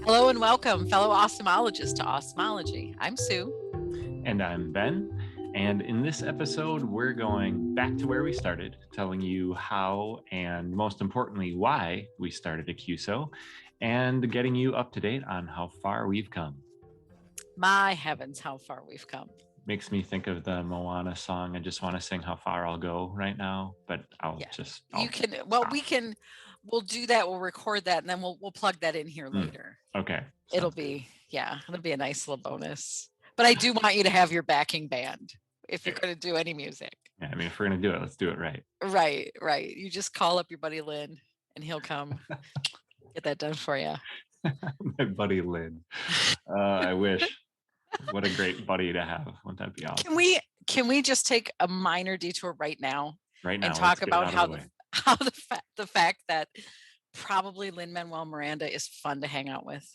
Hello and welcome, fellow osmologists, to Osmology. I'm Sue. And I'm Ben. And in this episode, we're going back to where we started, telling you how and most importantly, why we started a CUSO, and getting you up to date on how far we've come. My heavens, how far we've come. Makes me think of the Moana song. I just want to sing How Far I'll Go right now, but I'll We'll do that. We'll record that and then we'll plug that in here later. Okay. It'll be a nice little bonus. But I do want you to have your backing band if you're going to do any music. Yeah, I mean, if we're going to do it, let's do it right. Right. You just call up your buddy Lynn and he'll come get that done for you. My buddy Lynn. I wish. What a great buddy to have. Wouldn't that be awesome? Can we just take a minor detour right now and talk about how the fact that probably Lin-Manuel Miranda is fun to hang out with?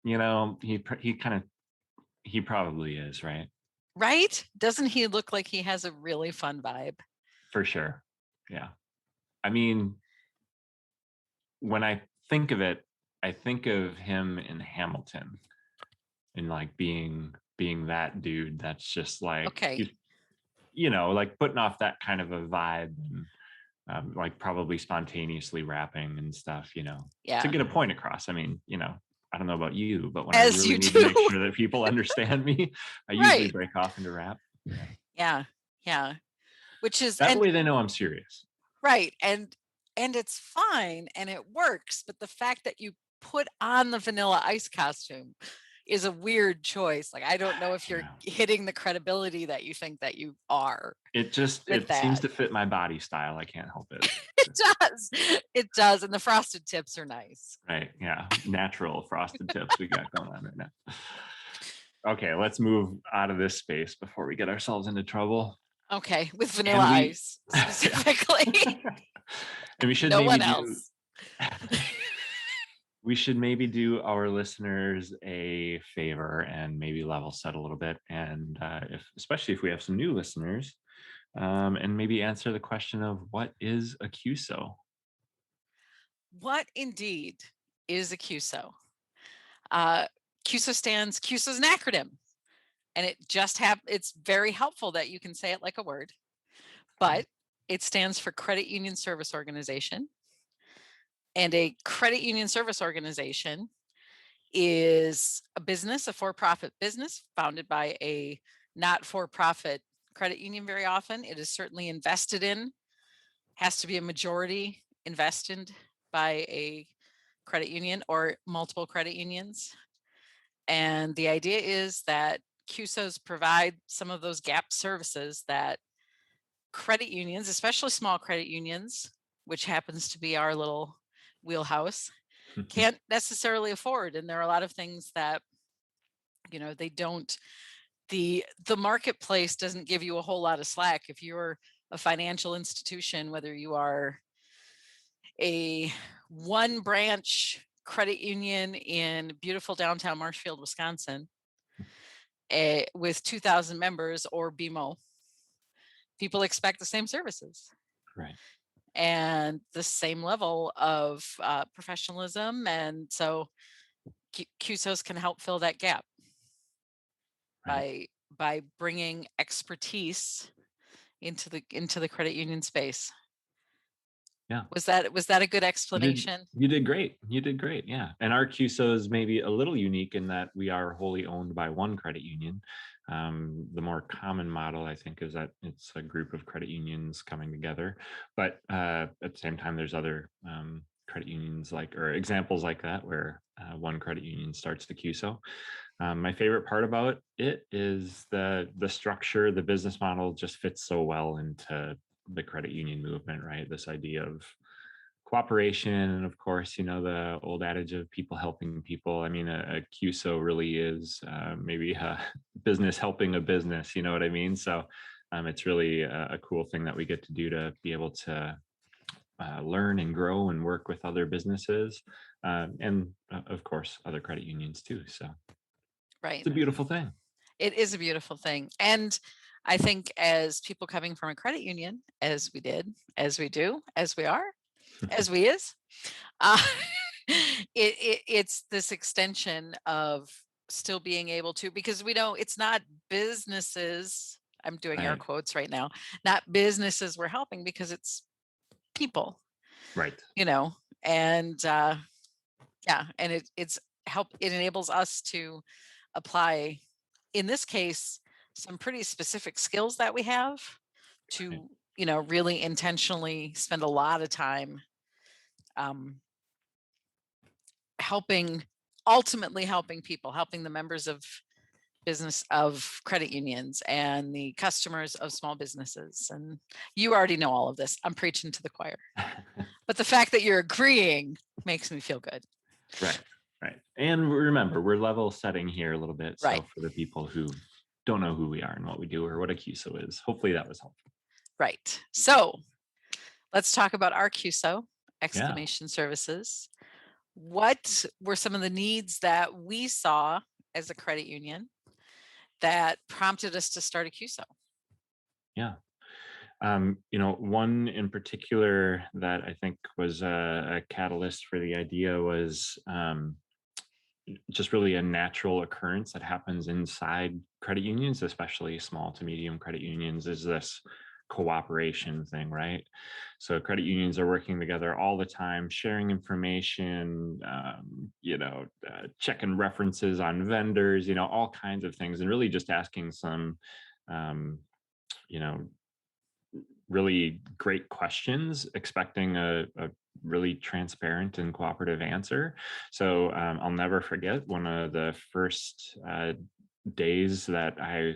You know, he probably is, right? Right? Doesn't he look like he has a really fun vibe? For sure. Yeah. I mean, when I think of it, I think of him in Hamilton and like being that dude that's just like, okay, like putting off that kind of a vibe and like probably spontaneously rapping and stuff, to get a point across. I mean, I don't know about you, but when I really need to make sure that people understand me, I usually break off into rap. Yeah. Which is that way they know I'm serious. Right. And it's fine and it works. But the fact that you put on the Vanilla Ice costume is a weird choice. Like, I don't know if you're hitting the credibility that you think that you are. It seems to fit my body style. I can't help it. It does. And the frosted tips are nice. Right. Yeah. Natural frosted tips we got going on right now. Okay. Let's move out of this space before we get ourselves into trouble. Okay. With Vanilla Ice specifically. And we should no one else. We should maybe do our listeners a favor and maybe level set a little bit. And especially if we have some new listeners, and maybe answer the question of what is a CUSO? What indeed is a CUSO? CUSO is an acronym. And it's very helpful that you can say it like a word, but it stands for Credit Union Service Organization. And a credit union service organization is a for-profit business founded by a not-for-profit credit union very often. It is certainly invested in, has to be a majority invested by a credit union or multiple credit unions. And the idea is that CUSOs provide some of those gap services that credit unions, especially small credit unions, which happens to be our little wheelhouse, can't necessarily afford. And there are a lot of things that, they don't, the marketplace doesn't give you a whole lot of slack. If you're a financial institution, whether you are a one branch credit union in beautiful downtown Marshfield, Wisconsin, with 2,000 members or BMO, people expect the same services. Right. And the same level of professionalism. And so CUSOs can help fill that gap by bringing expertise into the credit union space. Yeah. Was that a good explanation? You did great. Yeah. And our CUSO is maybe a little unique in that we are wholly owned by one credit union. The more common model, I think, is that it's a group of credit unions coming together. But at the same time, there's other credit unions or examples like that where one credit union starts the CUSO. My favorite part about it is the structure. The business model just fits so well into the credit union movement, right? This idea of cooperation, and of course, the old adage of people helping people. I mean, a CUSO really is maybe a business helping a business, you know what I mean? So it's really a cool thing that we get to do, to be able to learn and grow and work with other businesses, and of course, other credit unions too. So it's a beautiful thing. It is a beautiful thing. And I think as people coming from a credit union, as we did, as we do, as we are, as we is, It's this extension of still being able to, because we know it's not businesses, I'm doing air Right. quotes right now, not businesses we're helping, because it's people, Right. you know, and yeah, and it enables us to apply, in this case, some pretty specific skills that we have Right. to, really intentionally spend a lot of time um, helping, ultimately helping people, helping the members of business of credit unions and the customers of small businesses. And you already know all of this. I'm preaching to the choir. But the fact that you're agreeing makes me feel good. Right. Right. And remember, we're level setting here a little bit. Right. So for the people who don't know who we are and what we do or what a CUSO is, hopefully that was helpful. Right. So let's talk about our CUSO, Yeah. Exclamation Services. What were some of the needs that we saw as a credit union that prompted us to start a CUSO? Yeah. One in particular that I think was a catalyst for the idea was just really a natural occurrence that happens inside credit unions, especially small to medium credit unions, is this cooperation thing, right? So credit unions are working together all the time, sharing information, checking references on vendors, all kinds of things, and really just asking some, um, you know, really great questions, expecting a really transparent and cooperative answer. So I'll never forget one of the first days that I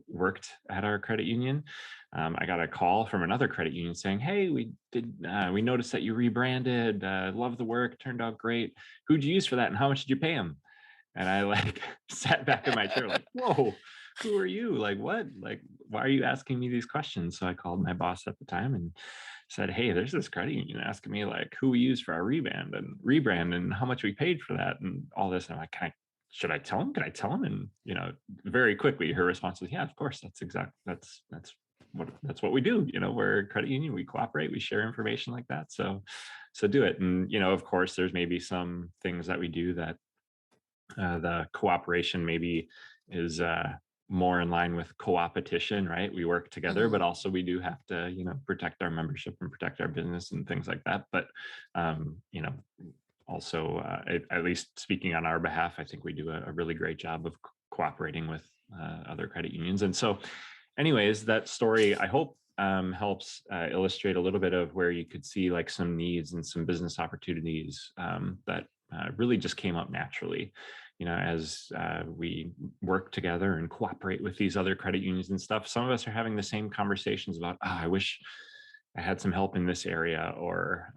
worked at our credit union. I got a call from another credit union saying, "Hey, we noticed that you rebranded. Love the work, turned out great. Who'd you use for that, and how much did you pay them?" And I like sat back in my chair like, whoa, who are you? Like, what? Like, why are you asking me these questions? So I called my boss at the time and said, "Hey, there's this credit union asking me like who we use for our rebrand and how much we paid for that and all this." And I'm like, should I tell him? Can I tell him? And very quickly her response was, "Yeah, of course. That's what we do. We're a credit union. We cooperate. We share information like that. So do it." And of course, there's maybe some things that we do that the cooperation maybe is more in line with co-opetition, right? We work together, but Mhm. also we do have to, protect our membership and protect our business and things like that. But, um, you know, also, at least speaking on our behalf, I think we do a really great job of cooperating with other credit unions. And so, anyways, that story, I hope, helps illustrate a little bit of where you could see like some needs and some business opportunities that really just came up naturally, as we work together and cooperate with these other credit unions and stuff. Some of us are having the same conversations about, "Oh, I wish I had some help in this area," or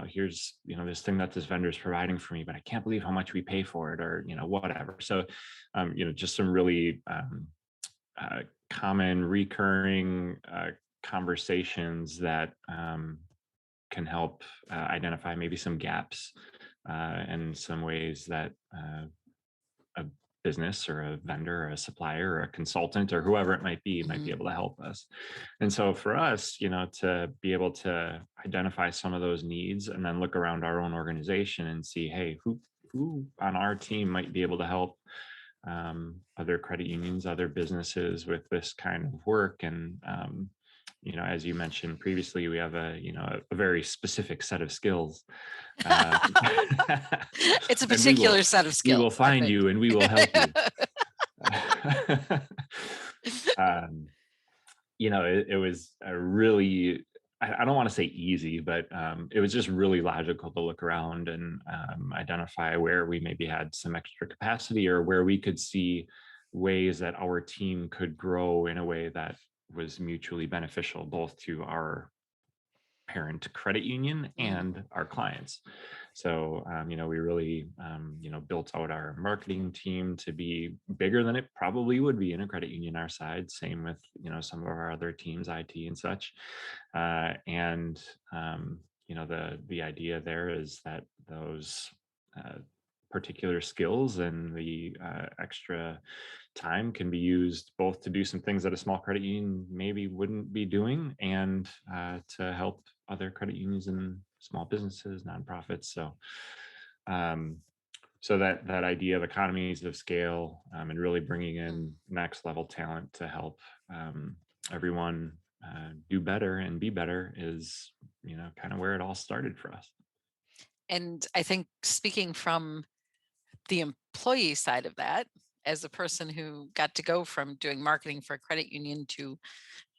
here's this thing that this vendor is providing for me, but I can't believe how much we pay for it, or whatever. So just some really common recurring conversations that can help identify maybe some gaps and some ways that a business or a vendor or a supplier or a consultant or whoever it might be Mhm. able to help us. And so for us, to be able to identify some of those needs and then look around our own organization and see, hey, who on our team might be able to help other credit unions, other businesses with this kind of work. And as you mentioned previously, we have a very specific set of skills, uh, It's a and we will particular set of we will skills, I find think. you and we will help you. um, it was a really, I don't want to say easy, but it was just really logical to look around and identify where we maybe had some extra capacity or where we could see ways that our team could grow in a way that was mutually beneficial both to our parent credit union Mhm. and our clients. So, we really, built out our marketing team to be bigger than it probably would be in a credit union our side. Same with, some of our other teams, IT and such. And, the idea there is that those particular skills and the extra time can be used both to do some things that a small credit union maybe wouldn't be doing and to help other credit unions and small businesses, nonprofits. So So that idea of economies of scale, and really bringing Mm. in next level talent to help everyone do better and be better is, kind of where it all started for us. And I think speaking from the employee side of that, as a person who got to go from doing marketing for a credit union to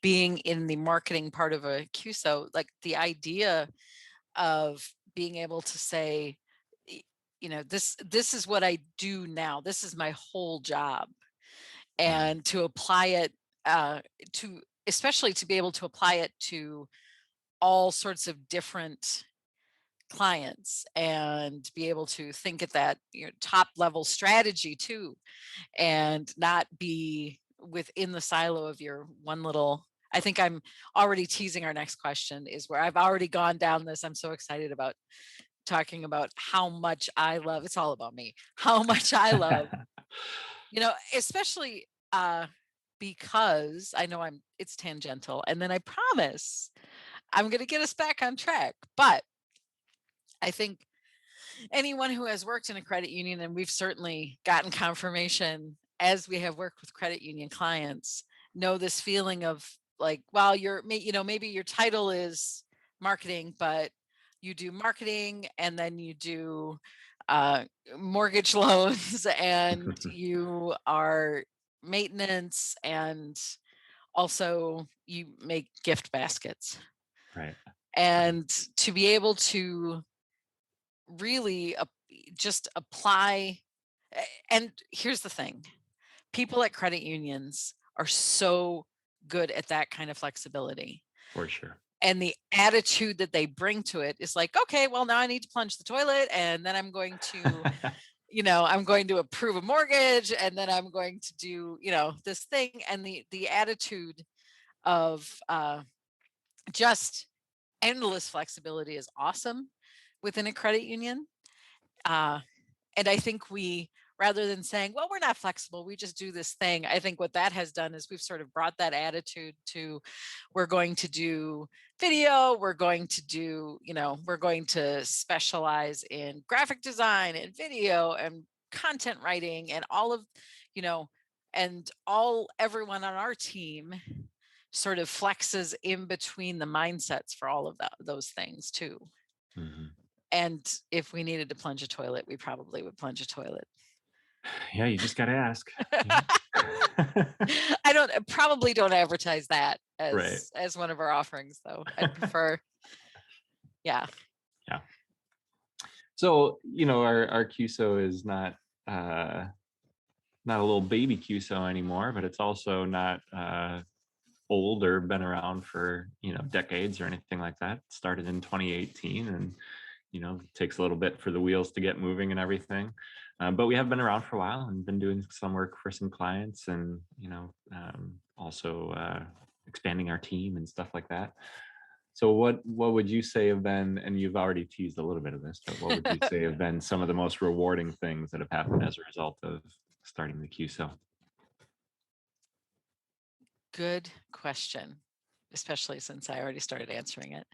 being in the marketing part of a CUSO, like the idea of being able to say, y- this is what I do now. This is my whole job, Mhm. and to apply it to especially to be able to apply it to all sorts of different clients and be able to think at that top level strategy too, and not be within the silo of your one little. I think I'm already teasing our next question is where I've already gone down this. I'm so excited about talking about how much I love. It's all about me. How much I love, especially because I know it's tangential, and then I promise I'm going to get us back on track. But I think anyone who has worked in a credit union, and we've certainly gotten confirmation as we have worked with credit union clients, know this feeling of like, well, maybe your title is marketing, but you do marketing and then you do uh, mortgage loans and you are maintenance, and also you make gift baskets. Right. And to be able to really just apply. And here's the thing, people at credit unions are so good at that kind of flexibility. For sure. And the attitude that they bring to it is like, okay, well, now I need to plunge the toilet, and then I'm going to, I'm going to approve a mortgage, and then I'm going to do, this thing. And the attitude of just endless flexibility is awesome within a credit union. Uh, and I think rather than saying, well, we're not flexible, we just do this thing, I think what that has done is we've sort of brought that attitude to, we're going to do video, we're going to specialize in graphic design and video and content writing and all of, you know, and everyone on our team sort of flexes in between the mindsets for all of those things too. Mhm. And if we needed to plunge a toilet, we probably would plunge a toilet. Yeah, you just got to ask. Yeah. I probably don't advertise that Right. as one of our offerings though. I'd prefer, yeah. Yeah. So, our QSO is uh not a little baby QSO anymore, but it's also not old or been around for, decades or anything like that. It started in 2018, and it takes a little bit for the wheels to get moving and everything. But we have been around for a while and been doing some work for some clients, and also expanding our team and stuff like that. So what would you say have been, and you've already teased a little bit of this, but what would you say have been some of the most rewarding things that have happened as a result of starting the QSO? Good question, especially since I already started answering it.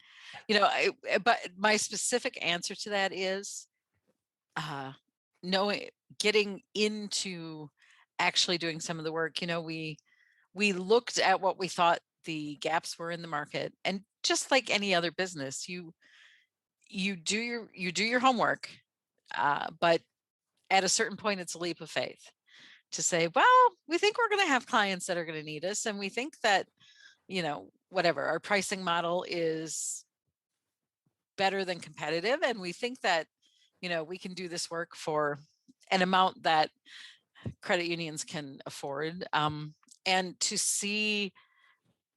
But my specific answer to that is uh, knowing, getting into actually doing some of the work. We looked at what we thought the gaps were in the market, and just like any other business, you do your homework, but at a certain point, it's a leap of faith to say, well, we think we're going to have clients that are going to need us, and we think that whatever our pricing model is better than competitive, and we think that we can do this work for an amount that credit unions can afford. And to see,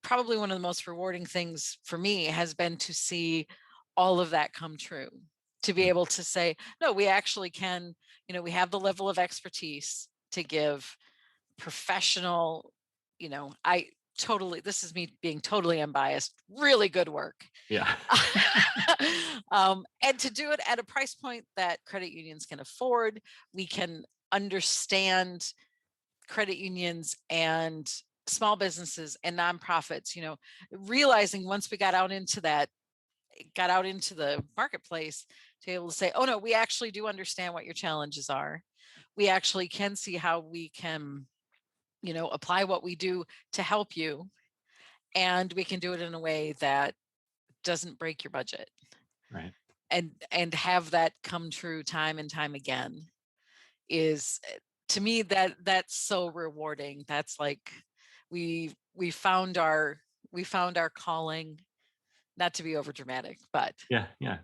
probably one of the most rewarding things for me has been to see all of that come true, to be Mm. able to say, no, we actually can, we have the level of expertise to give professional, I totally, this is me being totally unbiased, really good work. Yeah. And to do it at a price point that credit unions can afford. We can understand credit unions and small businesses and nonprofits, realizing once we got out into the marketplace to be able to say, oh no, we actually do understand what your challenges are. We actually can see how we can, apply what we do to help you. And we can do it in a way that doesn't break your budget, Right. and have that come true time and time again is, to me, that's so rewarding. That's like we found our calling, not to be over dramatic, but Yeah. Yeah.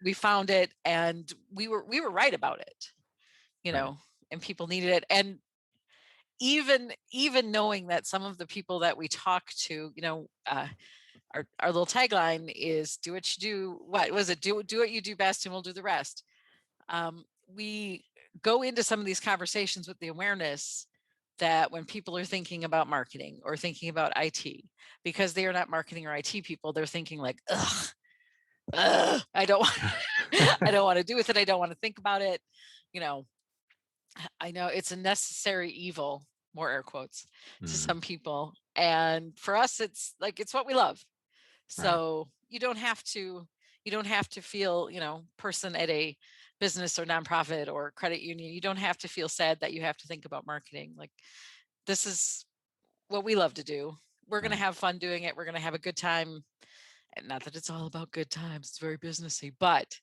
we found it, and we were right about it, you Right. know, and people needed it. And even knowing that some of the people that we talk to, our little tagline is do what you do, what was it, do what you do best and we'll do the rest. We go into some of these conversations with the awareness that when people are thinking about marketing or thinking about IT, because they are not marketing or IT people, they're thinking like, ugh, I don't want, I don't want to do with it. I don't want to think about it. You know, I know it's a necessary evil, more air quotes, to Mm, some people. And for us, it's like it's what we love. right. So you don't have to feel, person at a business or nonprofit or credit union, you don't have to feel sad that you have to think about marketing. Like, this is what we love to do. We're going to Right. have fun doing it. We're going to have a good time. And not that it's all about good times. It's very businessy, but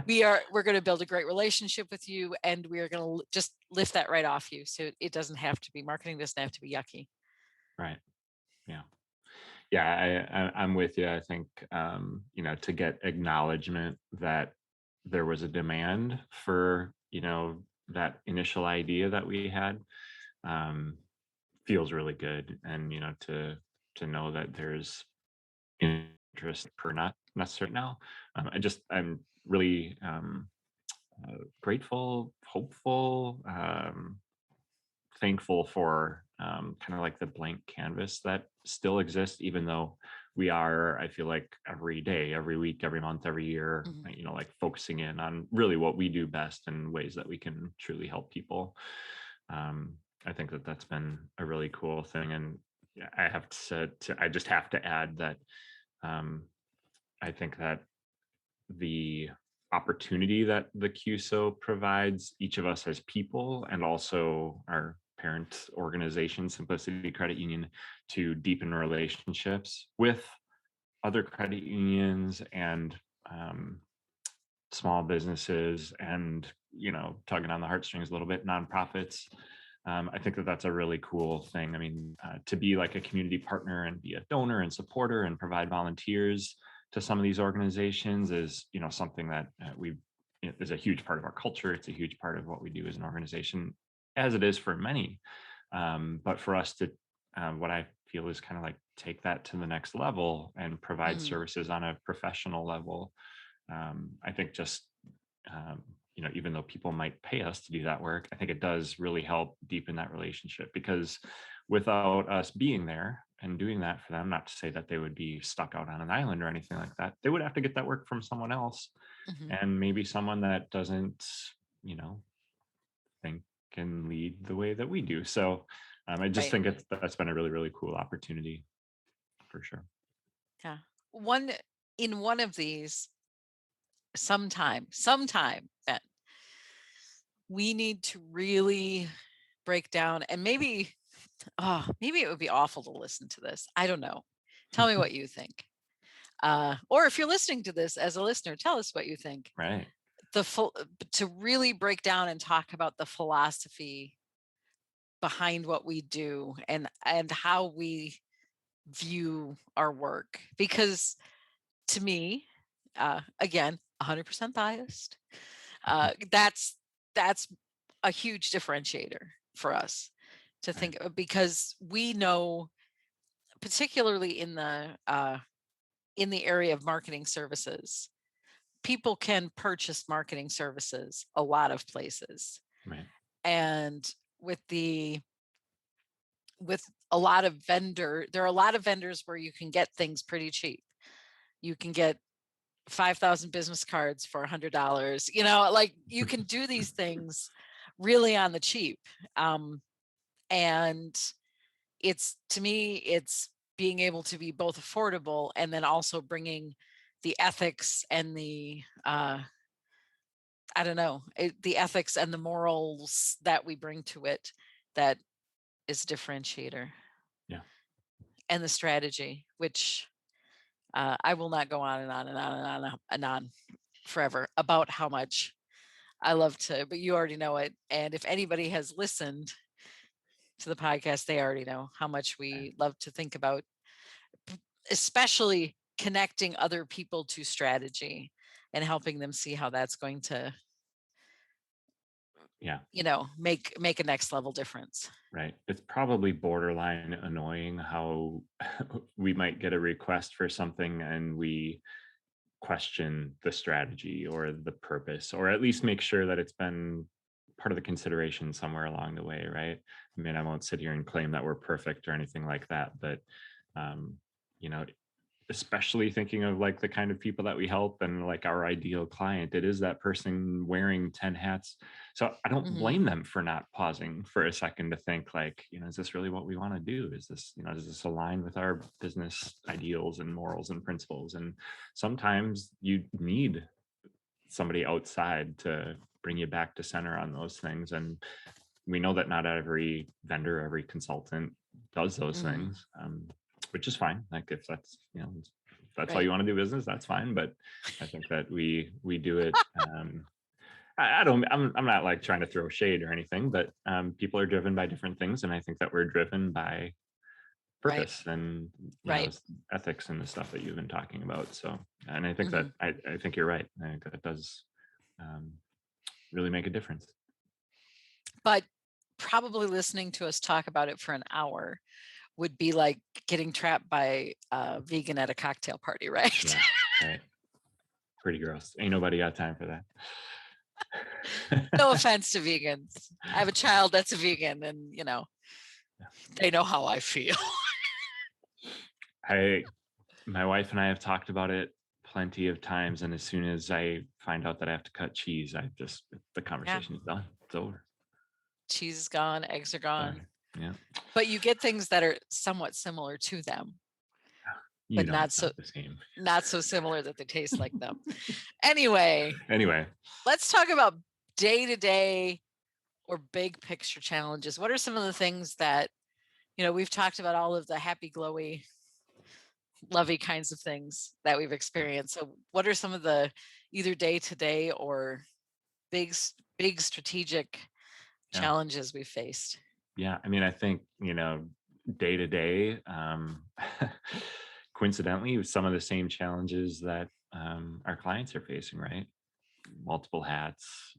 we're going to build a great relationship with you, and we are going to just lift that right off you. So it doesn't have to be marketing, doesn't have to be yucky. Right. Yeah. Yeah. I'm with you. I think, to get acknowledgement that there was a demand for, that initial idea that we had, um, feels really good. And, to know that there's interest per not necessarily now. I'm really, grateful, hopeful, thankful for, kind of like the blank canvas that still exists, even though we are, I feel like every day, every week, every month, every year, Mhm. like focusing in on really what we do best and ways that we can truly help people. Um, I think that that's been a really cool thing. And yeah, I just have to add that, um, I think that the opportunity that the CUSO provides each of us as people and also our parent organization, Simplicity Credit Union, to deepen relationships with other credit unions and, um, small businesses and, tugging on the heartstrings a little bit, nonprofits. I think that that's a really cool thing. I mean, to be like a community partner and be a donor and supporter and provide volunteers to some of these organizations is, something that is a huge part of our culture. It's a huge part of what we do as an organization, as it is for many. But for us to, what I feel is kind of like take that to the next level and provide Mhm. services on a professional level. I think just, even though people might pay us to do that work, I think it does really help deepen that relationship because without us being there and doing that for them, not to say that they would be stuck out on an island or anything like that, they would have to get that work from someone else Mhm. and maybe someone that doesn't, you know, think and lead the way that we do. So I just Right. think that's been a really, really cool opportunity for sure. Yeah. One in one of these, sometime, Ben, we need to really break down, and maybe it would be awful to listen to this. I don't know. Tell me what you think. Or if you're listening to this as a listener, tell us what you think. Right. The full To really break down and talk about the philosophy behind what we do, and how we view our work. Because to me, again, 100% biased, that's a huge differentiator for us to Right. think because we know, particularly in the area of marketing services, people can purchase marketing services a lot of places. Right. And with the with a lot of there are a lot of vendors where you can get things pretty cheap. You can get 5,000 business cards for $100. Like, you can do these things really on the cheap. Um, and to me, it's being able to be both affordable and then also bringing the ethics and I don't know, the ethics and the morals that we bring to it that is differentiator, Yeah. and the strategy, which I will not go on and on and on and on and on forever about how much I love to, but you already know it. And if anybody has listened to the podcast, they already know how much Right. we love to think about, especially connecting other people to strategy and helping them see how that's going to, Yeah. make a next level difference. Right. It's probably borderline annoying how we might get a request for something and we question the strategy or the purpose, or at least make sure that it's been part of the consideration somewhere along the way, right? I mean, I won't sit here and claim that we're perfect or anything like that, but um, you know, especially thinking of like the kind of people that we help and like our ideal client, it is that person wearing 10 hats. So I don't Hmm. blame them for not pausing for a second to think like, is this really what we want to do? Is this, does this align with our business ideals and morals and principles? And sometimes you need somebody outside to bring you back to center on those things. And we know that not every vendor, every consultant does those Hmm. things, which is fine. Like if that's, if that's how Right. you want to do business, that's fine. But I think that we do it. I don't. I'm not like trying to throw shade or anything, but people are driven by different things, and I think that we're driven by Right. purpose and Right. ethics and the stuff that you've been talking about. So, and I think that Hmm. I think you're right. I think that does um, really make a difference. But probably listening to us talk about it for an hour would be like getting trapped by a vegan at a cocktail party, right? Yeah. Right. Pretty gross. Ain't nobody got time for that. No offense to vegans. I have a child that's a vegan, and they know how I feel. I My wife and I have talked about it plenty of times, and as soon as I find out that I have to cut cheese, the Yeah. conversation is done. It's over. Cheese is gone, eggs are gone. Sorry. Yeah. But you get things that are somewhat similar to them, but not It's so not the same. similar that they taste like them. Anyway, Anyway, let's talk about day-to-day or big picture challenges. What are some of the things that, we've talked about all of the happy, glowy, lovey kinds of things that we've experienced. So what are some of the either day-to-day or big strategic yeah. challenges we faced? Yeah. I mean, I think, day to day, coincidentally, with some of the same challenges that our clients are facing, right? Multiple hats,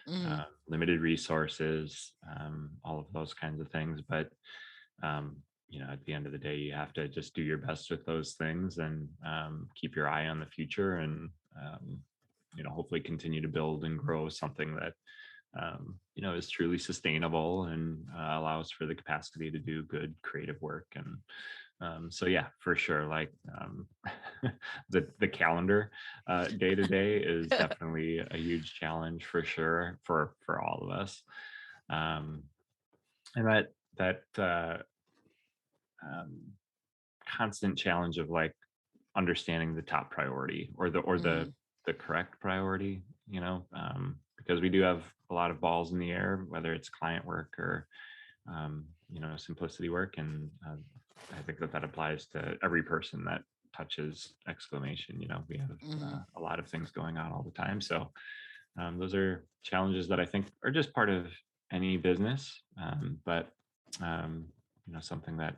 Mhm. limited resources, all of those kinds of things. But, at the end of the day, you have to just do your best with those things and keep your eye on the future and, hopefully continue to build and grow something that is truly sustainable and allows for the capacity to do good creative work. And so, yeah, for sure. Like the calendar day to day is definitely a huge challenge for sure for all of us. Um, and that um, constant challenge of like understanding the top priority or Mhm. the correct priority, because we do have a lot of balls in the air, whether it's client work or simplicity work, and I think that applies to every person that touches exclamation. We have Mhm. a lot of things going on all the time, so those are challenges that I think are just part of any business, but um, something that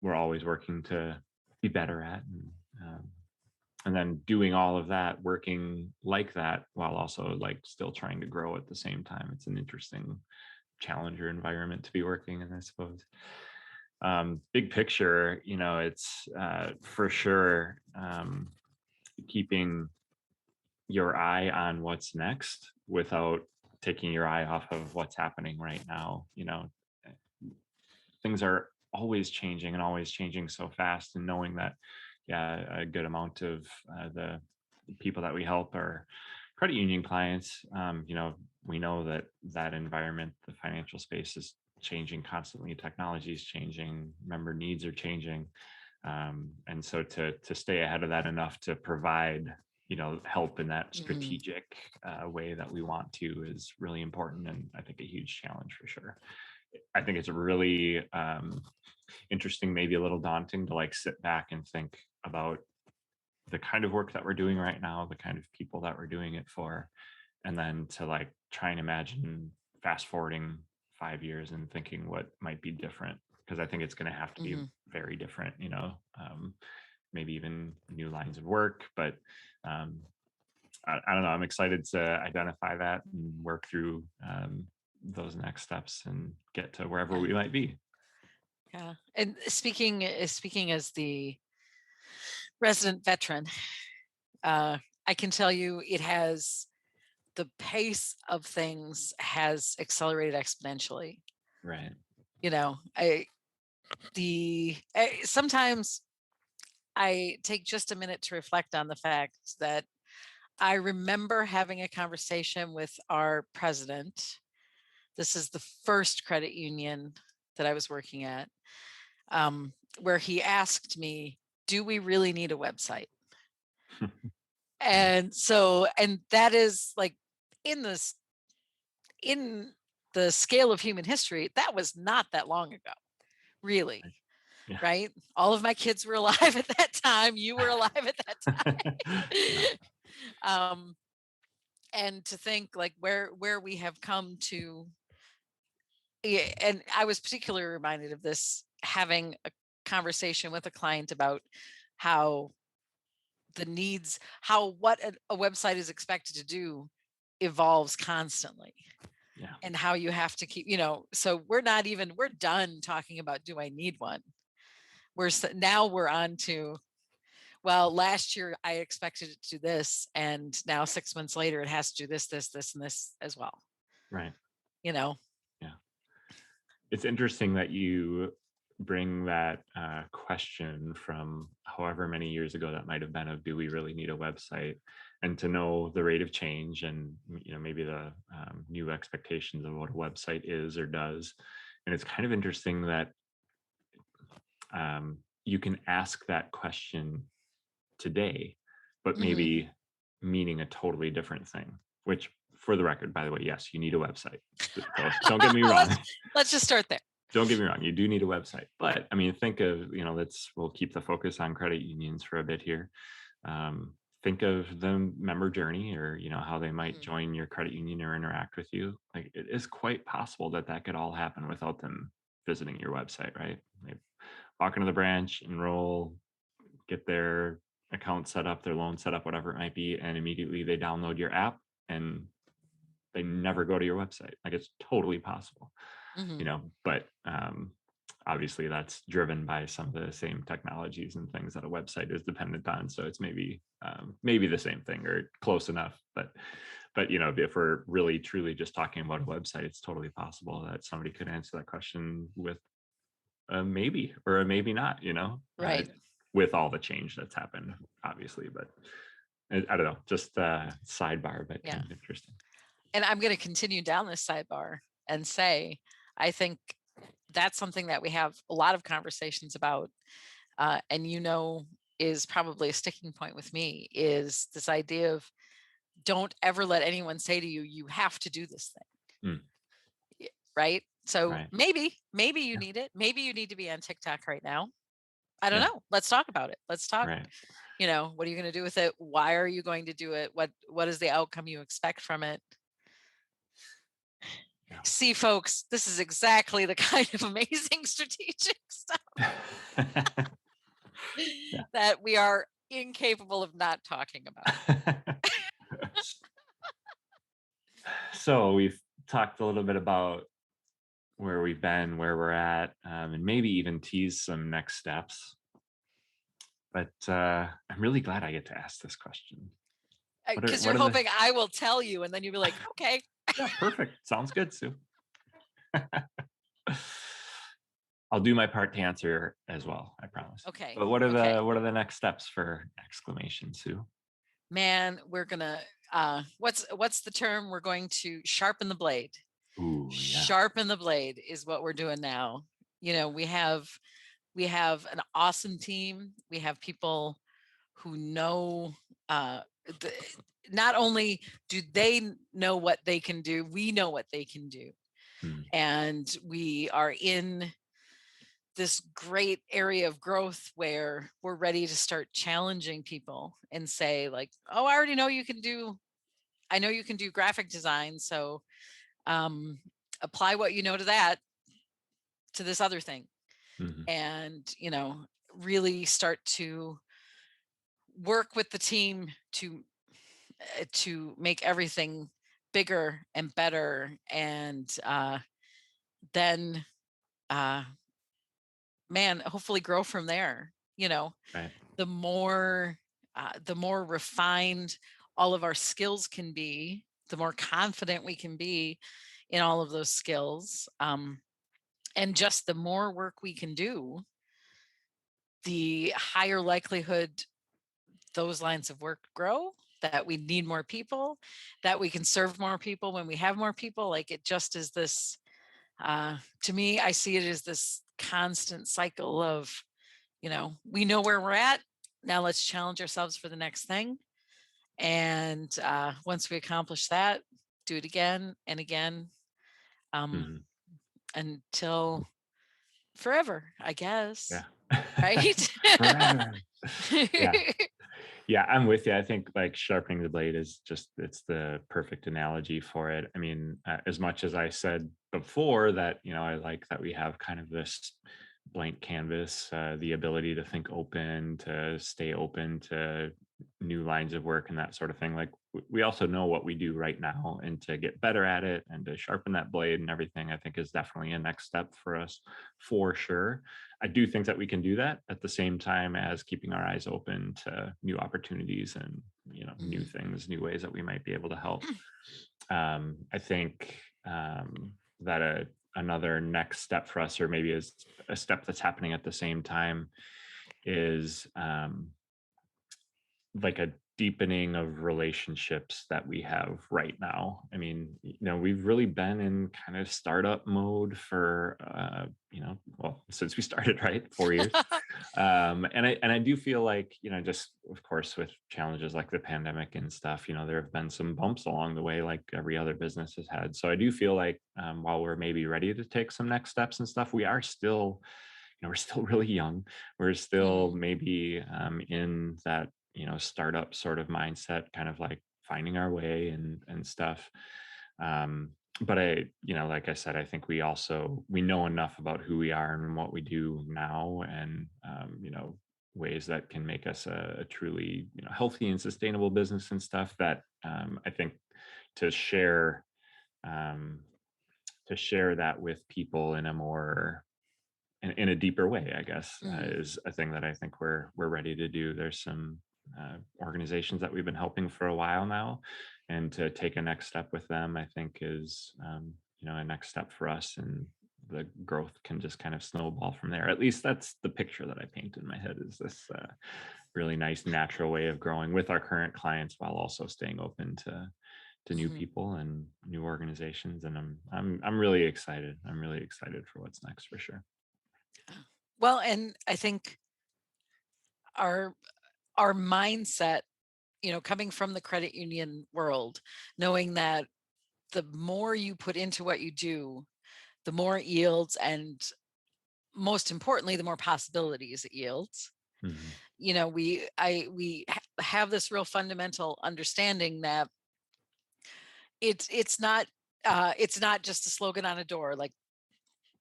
we're always working to be better at, and then doing all of that, working like that while also like still trying to grow at the same time. It's an interesting challenger environment to be working in, I suppose. Big picture, it's for sure keeping your eye on what's next without taking your eye off of what's happening right now. Things are always changing so fast, and knowing that, yeah, a good amount of the people that we help are credit union clients. We know that that environment, the financial space, is changing constantly. Technology is changing, member needs are changing, and so to stay ahead of that enough to provide help in that Mhm. strategic way that we want to is really important, and I think a huge challenge for sure. I think it's really interesting, maybe a little daunting to like sit back and think about the kind of work that we're doing right now, the kind of people that we're doing it for, and then to like try and imagine fast forwarding 5 years and thinking what might be different, because I think it's going to have to be Mhm. very different, maybe even new lines of work. But um, I don't know. I'm excited to identify that and work through those next steps and get to wherever Yeah. we might be. Yeah. And speaking as the resident veteran, I can tell you the pace of things has accelerated exponentially. Right. You know, sometimes I take just a minute to reflect on the fact that I remember having a conversation with our president. This is the first credit union that I was working at, where he asked me, "Do we really need a website?" Yeah. And that is like in this in the scale of human history, that was not that long ago, really, Right. Yeah. right? All of my kids were alive at that time. You were alive at that Yeah. time. um, and to think like where we have come to. Yeah, and I was particularly reminded of this having a conversation with a client about how how what a website is expected to do evolves constantly, Yeah. and how you have to keep, so we're done talking about do I need one. Now we're on to, well, last year I expected it to do this, and now 6 months later it has to do this and this as well. Right. You know. Yeah. It's interesting that you bring that question from however many years ago that might have been, of do we really need a website, and to know the rate of change and maybe the new expectations of what a website is or does. And it's kind of interesting that you can ask that question today, but Mhm. maybe meaning a totally different thing. Which, for the record, by the way, yes, you need a website. Don't get me wrong. let's just start there. Don't get me wrong, you do need a website. But I mean, think of, we'll keep the focus on credit unions for a bit here. Think of the member journey, or how they might Mhm. join your credit union or interact with you. Like, it is quite possible that that could all happen without them visiting your website, right? They walk into the branch, enroll, get their account set up, their loan set up, whatever it might be, and immediately they download your app and they never go to your website. Like, it's totally possible, Mhm. but obviously that's driven by some of the same technologies and things that a website is dependent on. So it's maybe the same thing or close enough. But if we're really truly just talking about a website, it's totally possible that somebody could answer that question with a maybe or a maybe not, Right. with all the change that's happened, obviously. But I don't know, just sidebar, but Yeah. kind of interesting. And I'm going to continue down this sidebar and say, I think that's something that we have a lot of conversations about, and is probably a sticking point with me, is this idea of don't ever let anyone say to you, you have to do this thing. Mm, Right. So right. maybe you Yeah. need it. Maybe you need to be on TikTok right now. I don't Yeah. know. Let's talk about it. Let's talk, Right. what are you going to do with it? Why are you going to do it? What is the outcome you expect from it? Yeah. See, folks, this is exactly the kind of amazing strategic stuff Yeah. that we are incapable of not talking about. So we've talked a little bit about where we've been, where we're at, and maybe even tease some next steps. But I'm really glad I get to ask this question. What are Because what you're are the hoping I will tell you, and then you'll be like, okay. Yeah, perfect. Sounds good, Sue. I'll do my part to answer as well, I promise. Okay. But what are Okay. the next steps for Exclamation, Sue? Man, we're gonna what's the term? We're going to sharpen the blade. Ooh, yeah. Sharpen the blade is what we're doing now. We have an awesome team. We have people who know the, not only do they know what they can do, we know what they can do. Mm. And we are in this great area of growth where we're ready to start challenging people and say like, oh, I already know you can do, I know you can do graphic design. So apply what you know to that, to this other thing. Mhm. And, really start to work with the team to make everything bigger and better. And then, uh, man, hopefully grow from there. Right. The more refined all of our skills can be, the more confident we can be in all of those skills. And just the more work we can do, the higher likelihood those lines of work grow, that we need more people, that we can serve more people when we have more people. Like it just is this, to me, I see it as this constant cycle of, we know where we're at. Now let's challenge ourselves for the next thing. And once we accomplish that, do it again and again, um, Mhm. until forever, I guess. Yeah. Right? Forever. Yeah. Yeah, I'm with you. I think like sharpening the blade is just, it's the perfect analogy for it. I mean, as much as I said before that, I like that we have kind of this blank canvas, the ability to think open, to stay open to new lines of work and that sort of thing. Like we also know what we do right now, and to get better at it and to sharpen that blade and everything, I think is definitely a next step for us for sure. I do think that we can do that at the same time as keeping our eyes open to new opportunities and new Mhm. things, new ways that we might be able to help. I think that another next step for us, or maybe is a step that's happening at the same time, is like a deepening of relationships that we have right now. I mean, we've really been in kind of startup mode for well, since we started, right? 4 years. And I do feel like, just of course with challenges like the pandemic and stuff, there have been some bumps along the way, like every other business has had. So I do feel like while we're maybe ready to take some next steps and stuff, we are still, we're still really young. We're still Mhm. maybe in that, startup sort of mindset, kind of like finding our way and stuff. But like I said, I think we know enough about who we are and what we do now, and ways that can make us a truly healthy and sustainable business and stuff, that I think to share um, that with people in a more in a deeper way, I guess, Mhm. is a thing that I think we're ready to do. There's some organizations that we've been helping for a while now, and to take a next step with them, I think is a next step for us, and the growth can just kind of snowball from there. At least that's the picture that I paint in my head, is this really nice natural way of growing with our current clients while also staying open to new Mhm. people and new organizations. And I'm really excited. I'm really excited for what's next for sure. Well, and I think our our mindset, coming from the credit union world, knowing that the more you put into what you do, the more it yields, and most importantly, the more possibilities it yields. Mhm. Have this real fundamental understanding that it's not just a slogan on a door, like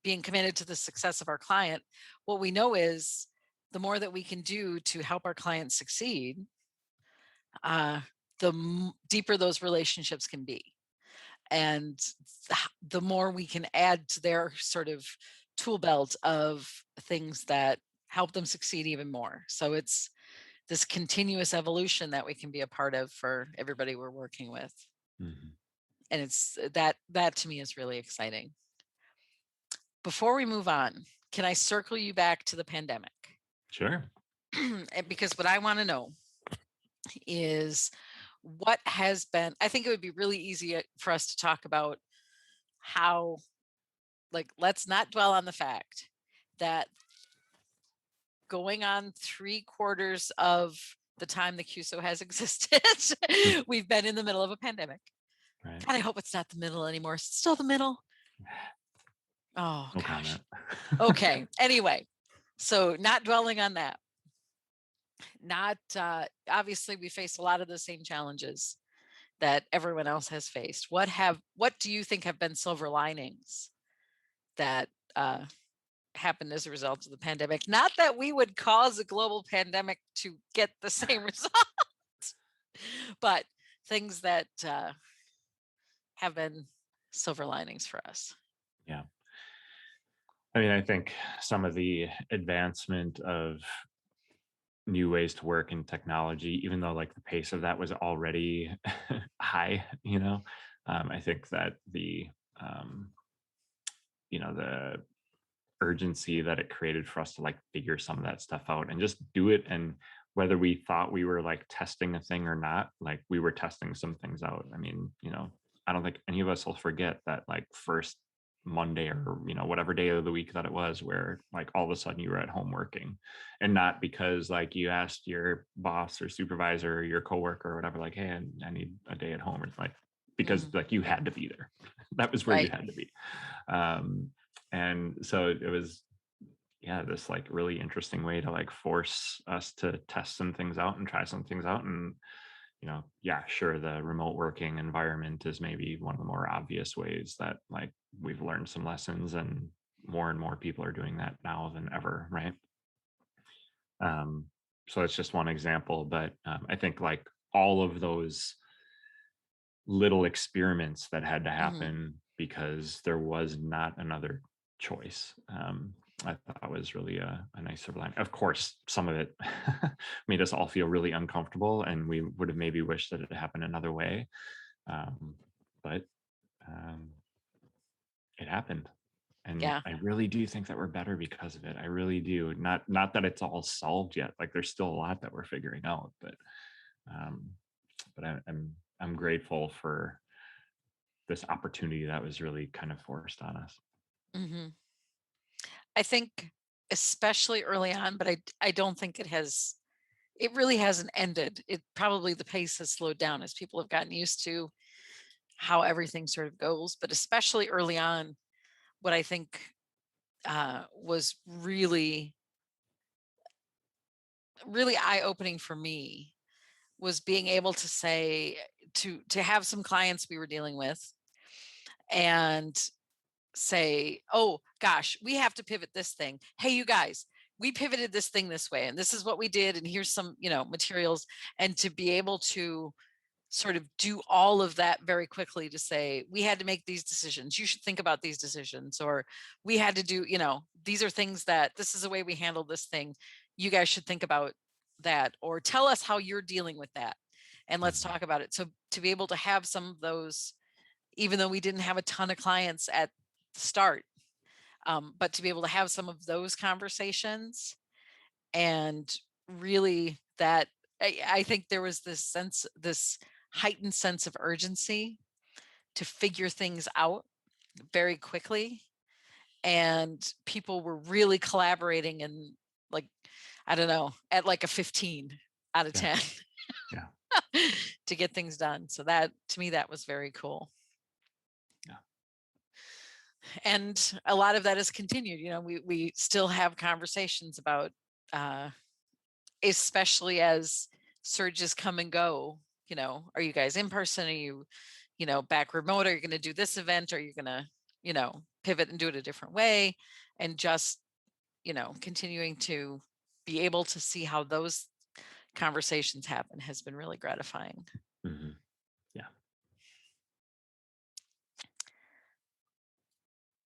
being committed to the success of our client. What we know is the more that we can do to help our clients succeed, uh, deeper those relationships can be. And the more we can add to their sort of tool belt of things that help them succeed even more. So it's this continuous evolution that we can be a part of for everybody we're working with. Mhm. And it's that to me is really exciting. Before we move on, can I circle you back to the pandemic? Sure. And because what I want to know is what has been, I think it would be really easy for us to talk about how, like, let's not dwell on the fact that going on 3/4 of the time the CUSO has existed. Mm, We've been in the middle of a pandemic. right. God, I hope it's not the middle anymore. Is it still the middle? Oh No gosh. comment. Okay. Anyway, so not dwelling on that. Not obviously we face a lot of the same challenges that everyone else has faced. What do you think have been silver linings that happened as a result of the pandemic? Not that we would cause a global pandemic to get the same result, but things that have been silver linings for us. Yeah. I mean, I think some of the advancement of new ways to work in technology, even though like the pace of that was already high, I think that um, the urgency that it created for us to like figure some of that stuff out and just do it. And whether we thought we were like testing a thing or not, like we were testing some things out. I mean, I don't think any of us will forget that like first Monday or whatever day of the week that it was where like all of a sudden you were at home working, and not because like you asked your boss or supervisor or your coworker or whatever, like, hey, I need a day at home, or like because Mm, like you had to be there. That was where you right. had to be. um and so it was, yeah, this like really interesting way to like force us to test some things out and try some things out. And yeah, sure, the remote working environment is maybe one of the more obvious ways that like we've learned some lessons, and more people are doing that now than ever, right? um so it's just one example, but I think like all of those little experiments that had to Hmm. happen because there was not another choice. I thought was really a nice silver line. Of course, some of it made us all feel really uncomfortable, and we would have maybe wished that it happened another way. But um, it happened, and Yeah. I really do think that we're better because of it. I really do. Not that it's all solved yet. Like there's still a lot that we're figuring out, um, but I'm grateful for this opportunity that was really kind of forced on us. Hmm. I think especially early on, but I don't think it really hasn't ended. It probably the pace has slowed down as people have gotten used to how everything sort of goes. But especially early on, what I think was really eye opening for me was being able to say to have some clients we were dealing with and say, "Oh gosh, we have to pivot this thing. Hey, you guys, we pivoted this thing this way, and this is what we did, and here's some, materials." And to be able to sort of do all of that very quickly to say, "We had to make these decisions. You should think about these decisions," or "We had to do, these are things that this is the way we handle this thing. You guys should think about that, or tell us how you're dealing with that, and let's Mhm. talk about it." So to be able to have some of those, even though we didn't have a ton of clients at the start, but to be able to have some of those conversations and really that I think there was this heightened sense of urgency to figure things out very quickly. And people were really collaborating and like, I don't know, at like a 15 out of Yeah, 10 yeah, to get things done. So that to me, that was very cool. yeah. And a lot of that has continued. We still have conversations about uh, especially as surges come and go. Are you guys in person? Are you, back remote? Are you going to do this event? Are you going to, pivot and do it a different way? And just, continuing to be able to see how those conversations happen has been really gratifying. Hmm. Yeah.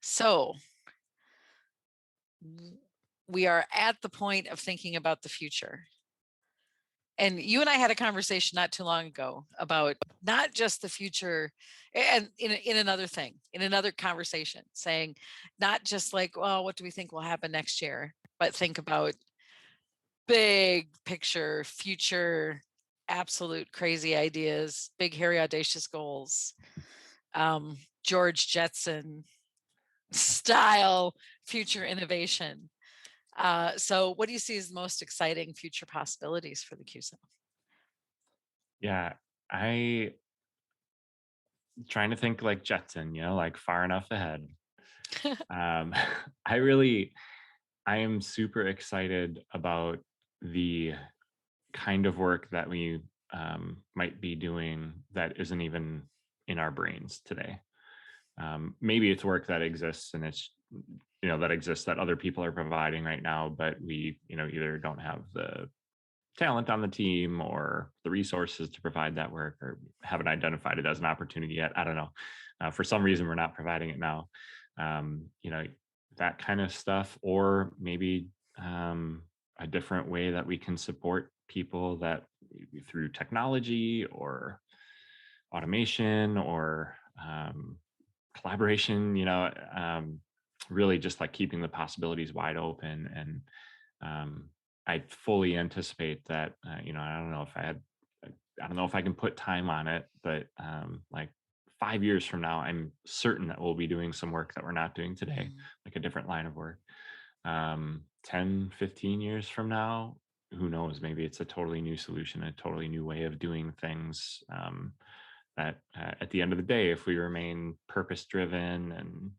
So we are at the point of thinking about the future. And you and I had a conversation not too long ago about not just the future, and in another thing, in another conversation, saying not just like, well, what do we think will happen next year, but think about big picture, future, absolute crazy ideas, big, hairy, audacious goals, um, George Jetson style future innovation. So, what do you see as the most exciting future possibilities for the CUSO? Yeah, I trying to think like Jetson, like far enough ahead. Um, I really, I am super excited about the kind of work that we might be doing that isn't even in our brains today. Maybe it's work that exists and it's that exists that other people are providing right now, but we either don't have the talent on the team or the resources to provide that work or haven't identified it as an opportunity yet. I don't know. For some reason, we're not providing it now. Um, you know, that kind of stuff, or maybe a different way that we can support people that through technology or automation or collaboration, really just like keeping the possibilities wide open. And um, I fully anticipate that, I don't know if I don't know if I can put time on it, but like 5 years from now, I'm certain that we'll be doing some work that we're not doing today, Mhm. like a different line of work. 10, 15 years from now, who knows? Maybe it's a totally new solution, a totally new way of doing things. That at the end of the day, if we remain purpose driven and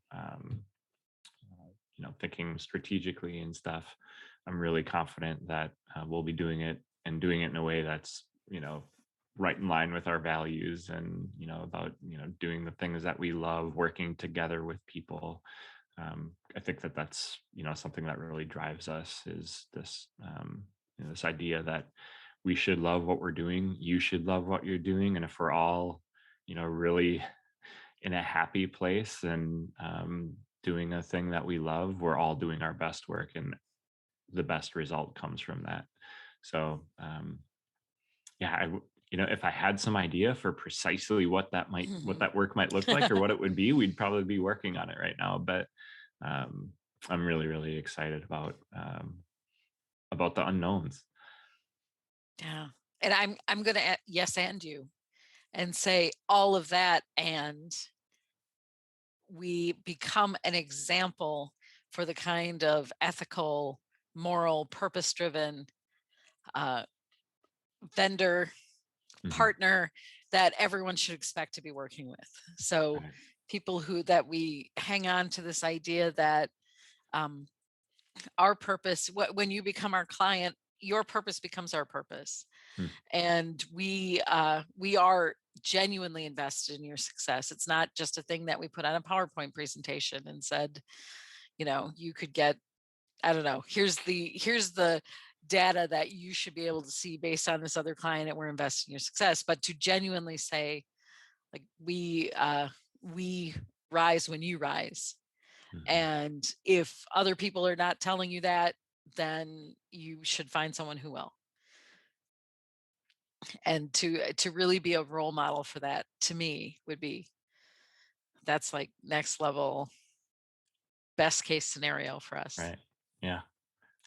thinking strategically and stuff, I'm really confident that we'll be doing it and doing it in a way that's right in line with our values and about doing the things that we love, working together with people. I think that that's something that really drives us is this this idea that we should love what we're doing, you should love what you're doing, and if we're all really in a happy place and doing a thing that we love, we're all doing our best work, and the best result comes from that. So, yeah, if I had some idea for precisely what Mhm. that work might look like or what it would be, we'd probably be working on it right now. But um, I'm really, really excited about the unknowns. Yeah. And I'm going to yes and you and say all of that, and we become an example for the kind of ethical, moral, purpose-driven uh, vendor Mhm. partner that everyone should expect to be working with. So Right. people who that we hang on to this idea that um, our purpose, when you become our client, your purpose becomes our purpose, Mm. and we are genuinely invested in your success. It's not just a thing that we put on a PowerPoint presentation and said, you could get, I don't know, here's the data that you should be able to see based on this other client, and we're invested in your success. But to genuinely say, like, we rise when you rise. Mhm. And if other people are not telling you that, then you should find someone who will. And to really be a role model for that, to me, would be, that's like next level, best case scenario for us. Right. Yeah.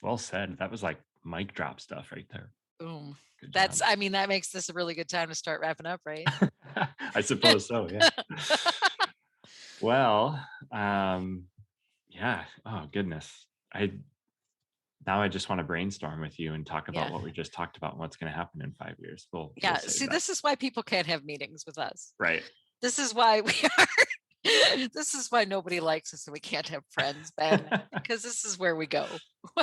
Well said. That was like mic drop stuff right there. Boom. Good That's, job. I mean, that makes this a really good time to start wrapping up, right? I suppose so. Yeah. Well, yeah. Oh goodness. I just want to brainstorm with you and talk about Yeah. what we just talked about and what's going to happen in 5 years. We'll Yeah. save See, that. this is why people can't have meetings with us. Right. This is why we are this is why nobody likes us and we can't have friends, Ben, because this is where we go.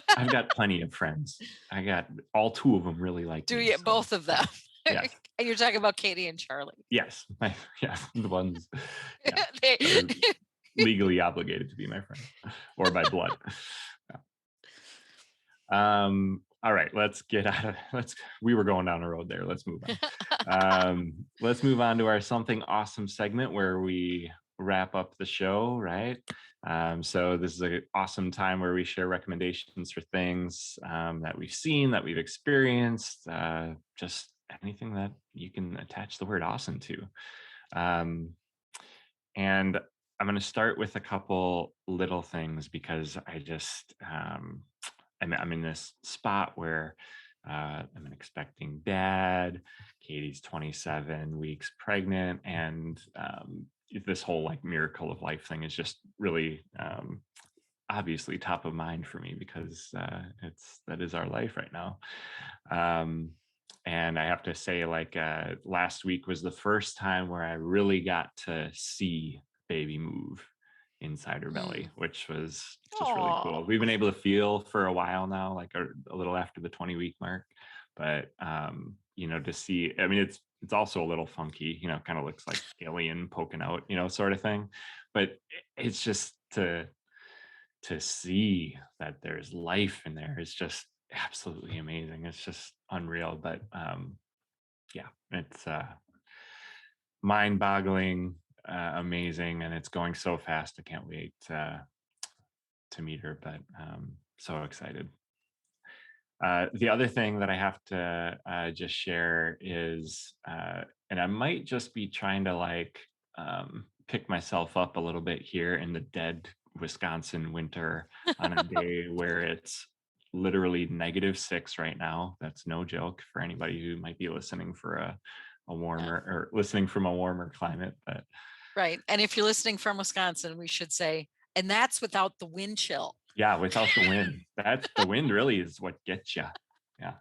I've got plenty of friends. I got all two of them really like Do me. you, So both of yeah. them? Yes. And you're talking about Katie and Charlie. Yes. Yeah. The ones, yeah, They that are legally obligated to be my friend or by blood. All right, let's get out of we were going down a road there. Let's move on. Let's move on to our something awesome segment where we wrap up the show, right? So this is an awesome time where we share recommendations for things that we've seen, that we've experienced, just anything that you can attach the word awesome to. Um, and I'm going to start with a couple little things because I'm in this spot where I'm an expecting dad. Katie's 27 weeks pregnant, and this whole like miracle of life thing is just really obviously top of mind for me because that is our life right now. Um, And I have to say, like, last week was the first time where I really got to see baby move inside her belly, which was just really cool. Oh, We've been able to feel for a while now, like a little after the 20-week mark. But to see, I mean, it's also a little funky, kind of looks like alien poking out, sort of thing. But it's just to see that there's life in there is just absolutely amazing. It's just unreal. But yeah, it's mind-boggling, amazing, and it's going so fast. I can't wait to meet her. But so excited. The other thing that I have to just share is, and I might just be trying to like pick myself up a little bit here in the dead Wisconsin winter on a day where it's literally -6 right now. That's no joke for anybody who might be listening for a yeah. warmer or listening from a warmer climate. But Right. And if you're listening from Wisconsin, we should say, and that's without the wind chill. yeah, without the wind, that's the wind really is what gets you. Yeah,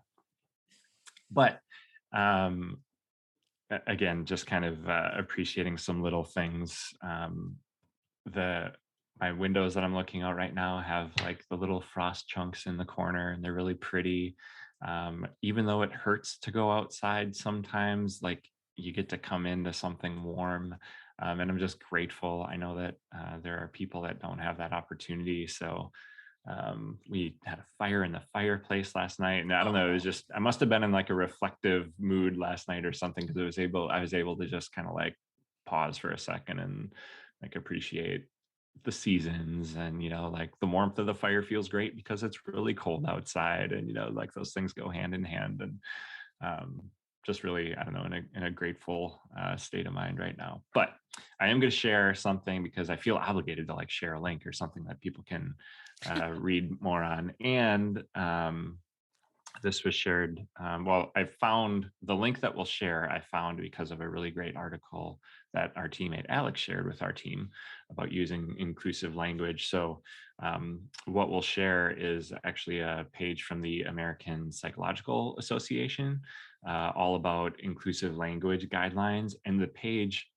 but um again, just kind of appreciating some little things. The My windows that I'm looking out right now have like the little frost chunks in the corner, and they're really pretty. Even though it hurts to go outside sometimes, like you get to come into something warm. And I'm just grateful. I know that there are people that don't have that opportunity. So we had a fire in the fireplace last night, and I don't know, it was Oh, just, I must have been in like a reflective mood last night or something, because I was able to just kind of like pause for a second and like appreciate the seasons. And like the warmth of the fire feels great because it's really cold outside, and like those things go hand in hand. And um just really, I don't know, in a grateful state of mind right now. But I am going to share something because I feel obligated to like share a link or something that people can read more on. And this was shared. Well, I found the link that we'll share, I found because of a really great article that our teammate Alex shared with our team about using inclusive language. So, what we'll share is actually a page from the American Psychological Association, all about inclusive language guidelines. And the page,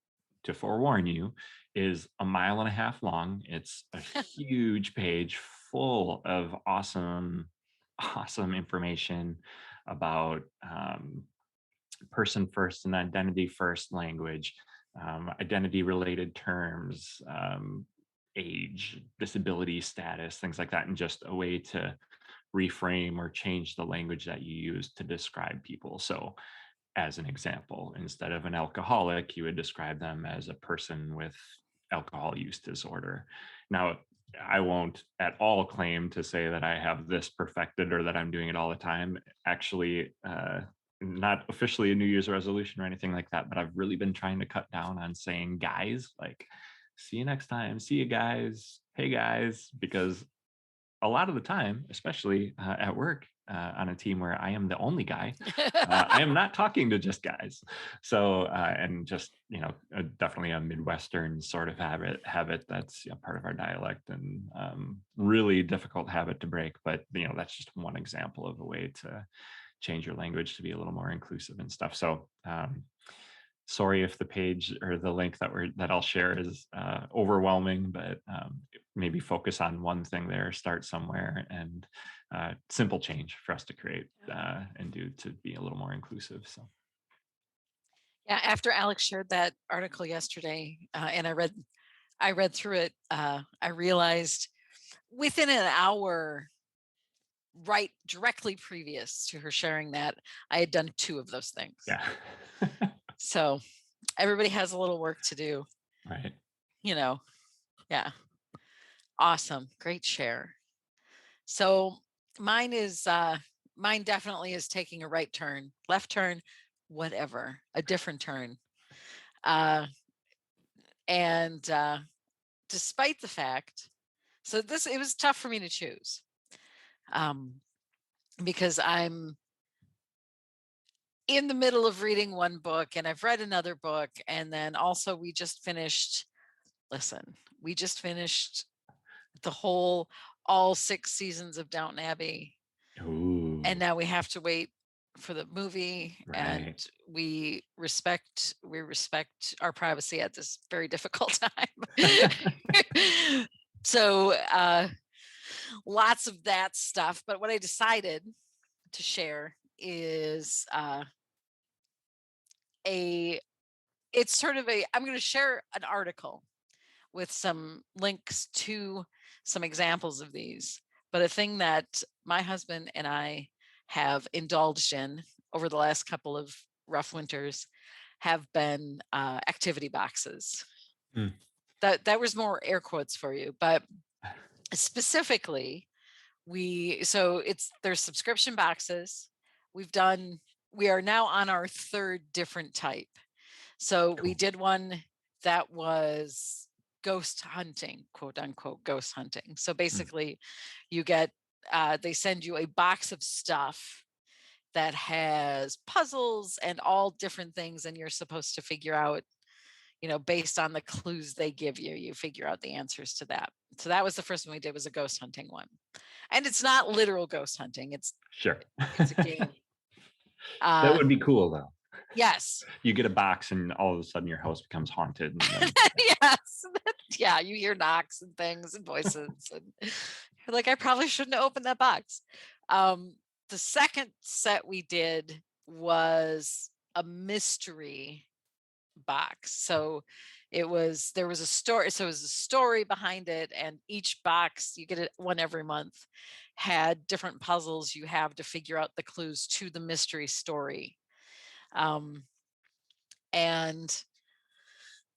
to forewarn you, is a mile and a half long. It's a huge page full of awesome information about person first and identity first language, identity related terms, age, disability status, things like that, and just a way to reframe or change the language that you use to describe people. So, as an example, instead of an alcoholic, you would describe them as a person with alcohol use disorder. Now, I won't at all claim to say that I have this perfected or that I'm doing it all the time. Actually, not officially a New Year's resolution or anything like that, but I've really been trying to cut down on saying guys, like, see you next time, see you guys, hey guys, because a lot of the time, especially at work, on a team where I am the only guy, I am not talking to just guys. So, and just definitely a Midwestern sort of habit that's part of our dialect, and really difficult habit to break. But that's just one example of a way to change your language to be a little more inclusive and stuff. So, sorry if the page or the link that I'll share is overwhelming, but maybe focus on one thing there, start somewhere, and simple change for us to create and do to be a little more inclusive. So yeah. After Alex shared that article yesterday, and I read through it, I realized within an hour, right directly previous to her sharing that, I had done two of those things. yeah, So everybody has a little work to do, right. you know. Yeah. Awesome. Great share. So mine definitely is taking a right turn, left turn, whatever, a different turn. Uh and despite the fact, so this it was tough for me to choose. Um because I'm in the middle of reading one book and I've read another book, and then also we just finished the whole all 6 seasons of Downton Abbey, and Ooh, now we have to wait for the movie, and Right. we respect our privacy at this very difficult time. So lots of that stuff. But what I decided to share is a it's sort of a I'm going to share an article with some links to some examples of these. But a thing that my husband and I have indulged in over the last couple of rough winters have been activity boxes. Mm. That was more air quotes for you, but specifically, there's subscription boxes. We are now on our third different type. So we Cool. did one that was ghost hunting, quote unquote, ghost hunting. So Mm. basically, you get, they send you a box of stuff that has puzzles and all different things, and you're supposed to figure out, based on the clues they give you, you figure out the answers to that. So that was the first one we did, was a ghost hunting one. And it's not literal ghost hunting. Sure. It's a game. That would be cool though. Yes. You get a box and all of a sudden your house becomes haunted. And then, Yes. Yeah, you hear knocks and things and voices, and you're like, I probably shouldn't have opened that box. The second set we did was a mystery box. So there was a story. So it was a story behind it, and each box, you get it one every month, had different puzzles you have to figure out the clues to the mystery story. And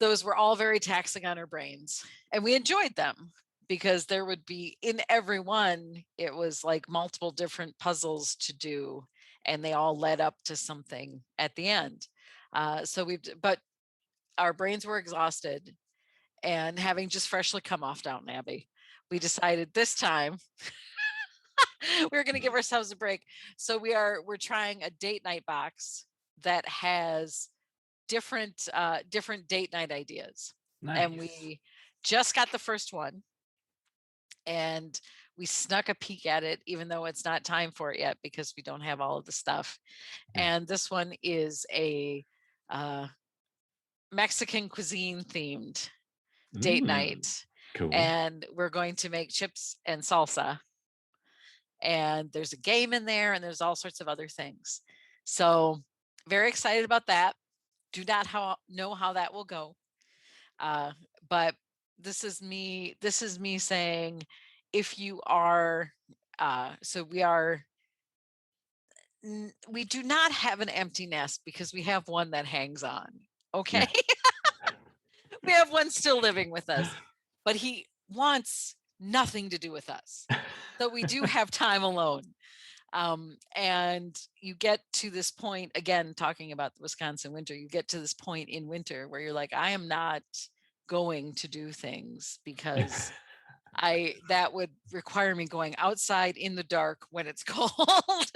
those were all very taxing on our brains, and we enjoyed them because there would be, in every one, it was like multiple different puzzles to do, and they all led up to something at the end. But our brains were exhausted, and having just freshly come off Downton Abbey, we decided this time we were going to give ourselves a break. So we're trying a date night box that has different date night ideas. And nice. we just got the first one, and we snuck a peek at it, even though it's not time for it yet because we don't have all of the stuff. Yeah. And this one is a Mexican cuisine themed date night. Cool. And we're going to make chips and salsa. And there's a game in there, and there's all sorts of other things. So very excited about that. Do not know how that will go. But this is me saying, if you are, we do not have an empty nest because we have one that hangs on. Okay. Yeah. We have one still living with us, but he wants nothing to do with us. So we do have time alone. And you get to this point, again, talking about the Wisconsin winter, you get to this point in winter where you're like, I am not going to do things because that would require me going outside in the dark when it's cold,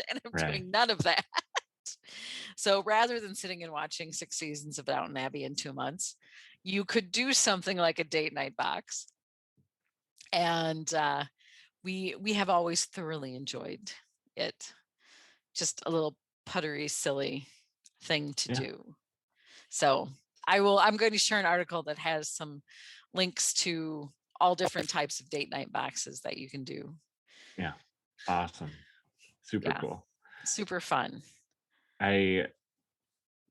and I'm Right. doing none of that. So rather than sitting and watching 6 seasons of Downton Abbey in 2 months, you could do something like a date night box. And we have always thoroughly enjoyed it. Just a little puttery, silly thing to Yeah. do. So I'm going to share an article that has some links to all different types of date night boxes that you can do. Yeah. Awesome. Super Yeah. cool. Super fun. I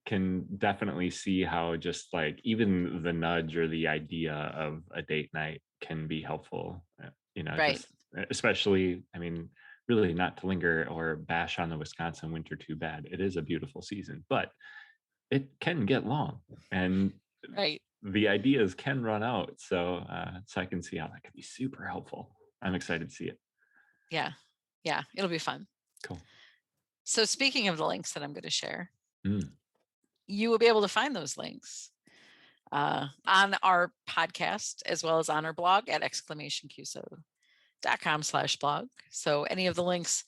can definitely see how just like even the nudge or the idea of a date night can be helpful. Right. Just especially, I mean, really not to linger or bash on the Wisconsin winter too bad. It is a beautiful season, but it can get long, and Right. the ideas can run out. So I can see how that could be super helpful. I'm excited to see it. Yeah. Yeah. It'll be fun. Cool. So speaking of the links that I'm going to share, Mm. you will be able to find those links on our podcast as well as on our blog at exclamationcuso.com/blog. So any of the links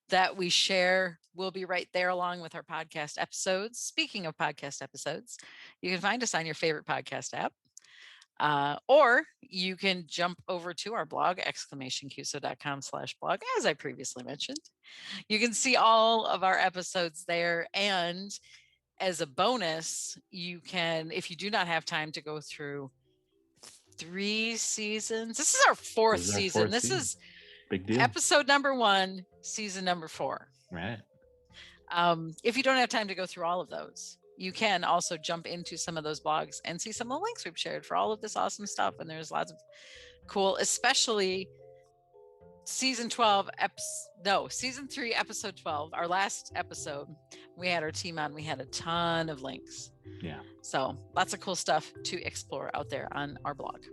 that we share will be right there along with our podcast episodes. Speaking of podcast episodes, you can find us on your favorite podcast app. Or you can jump over to our blog, exclamationcuso.com/blog, as I previously mentioned. You can see all of our episodes there. And as a bonus, you can, if you do not have time to go through 3 seasons, this is our fourth This is our season. fourth This season. is Big deal. episode number 1, season number 4. Right. If you don't have time to go through all of those, you can also jump into some of those blogs and see some of the links we've shared for all of this awesome stuff. And there's lots of cool, especially season 3, episode 12, our last episode. We had our team on, we had a ton of links. Yeah. So lots of cool stuff to explore out there on our blog.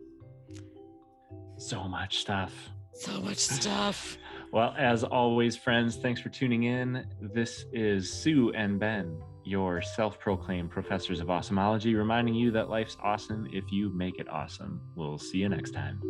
So much stuff. So much stuff. Well, as always, friends, thanks for tuning in. This is Sue and Ben, your self-proclaimed professors of awesomology, reminding you that life's awesome if you make it awesome. We'll see you next time.